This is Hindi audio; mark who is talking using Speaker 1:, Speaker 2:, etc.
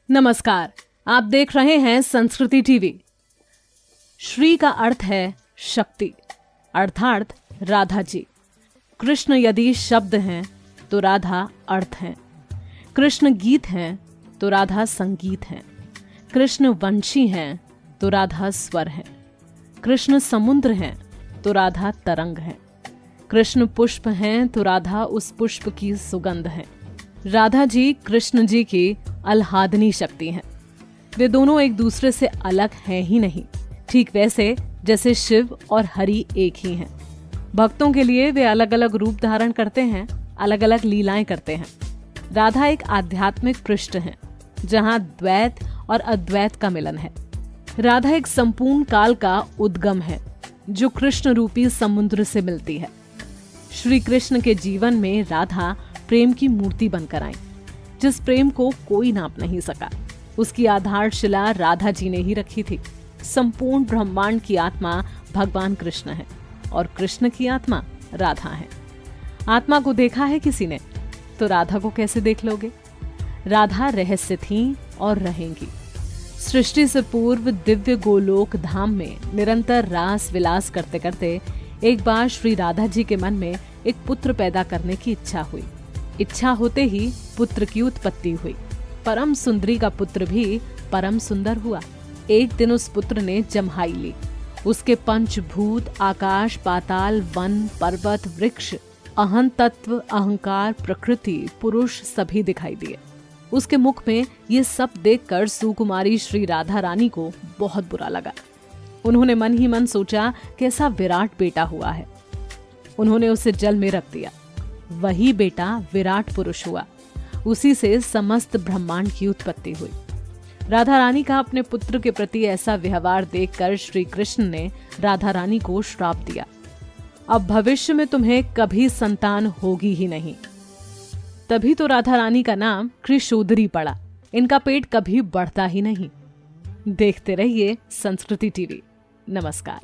Speaker 1: नमस्कार, आप देख रहे हैं संस्कृति टीवी। श्री का अर्थ है शक्ति, अर्थात राधा जी। कृष्ण यदि शब्द हैं तो राधा अर्थ हैं। कृष्ण गीत हैं तो राधा संगीत हैं। कृष्ण वंशी हैं तो राधा स्वर हैं। कृष्ण समुद्र हैं तो राधा तरंग हैं। कृष्ण पुष्प हैं तो राधा उस पुष्प की सुगंध है। राधा जी कृष्ण जी की आह्लादनी शक्ति हैं। वे दोनों एक दूसरे से अलग हैं ही नहीं, ठीक वैसे जैसे शिव और हरि एक ही हैं। भक्तों के लिए वे अलग अलग रूप धारण करते हैं, अलग अलग लीलाएं करते हैं। राधा एक आध्यात्मिक पृष्ठ है जहां द्वैत और अद्वैत का मिलन है। राधा एक संपूर्ण काल का उद्गम है जो कृष्ण रूपी समुद्र से मिलती है। श्री कृष्ण के जीवन में राधा प्रेम की मूर्ति बनकर आई, जिस प्रेम को कोई नाप नहीं सका। उसकी आधारशिला राधा जी ने ही रखी थी। संपूर्ण ब्रह्मांड की आत्मा भगवान कृष्ण है और कृष्ण की आत्मा राधा है। आत्मा को देखा है किसी ने तो राधा को कैसे देख लोगे? राधा रहस्य थी और रहेंगी। सृष्टि से पूर्व दिव्य गोलोक धाम में निरंतर रास विलास करते करते एक बार श्री राधा जी के मन में एक पुत्र पैदा करने की इच्छा हुई। इच्छा होते ही पुत्र की उत्पत्ति हुई। परम सुंदरी का पुत्र भी परम सुंदर हुआ। एक दिन उस पुत्र ने जम्हाई ली। उसके पंचभूत आकाश, पाताल, वन, पर्वत, वृक्ष, अहं तत्व, अहंकार, प्रकृति, पुरुष सभी दिखाई दिए। उसके मुख में ये सब देखकर सुकुमारी श्री राधा रानी को बहुत बुरा लगा। उन्होंने मन ही मन सोचा कैसा विराट बेटा हुआ है। उन्होंने उसे जल में रख दिया। वही बेटा विराट पुरुष हुआ। उसी से समस्त ब्रह्मांड की उत्पत्ति हुई। राधा रानी का अपने पुत्र के प्रति ऐसा व्यवहार देखकर श्री कृष्ण ने राधा रानी को श्राप दिया। अब भविष्य में तुम्हें कभी संतान होगी ही नहीं। तभी तो राधा रानी का नाम कृशोदरी पड़ा। इनका पेट कभी बढ़ता ही नहीं। देखते रहिए संस्कृति टीवी। नमस्कार।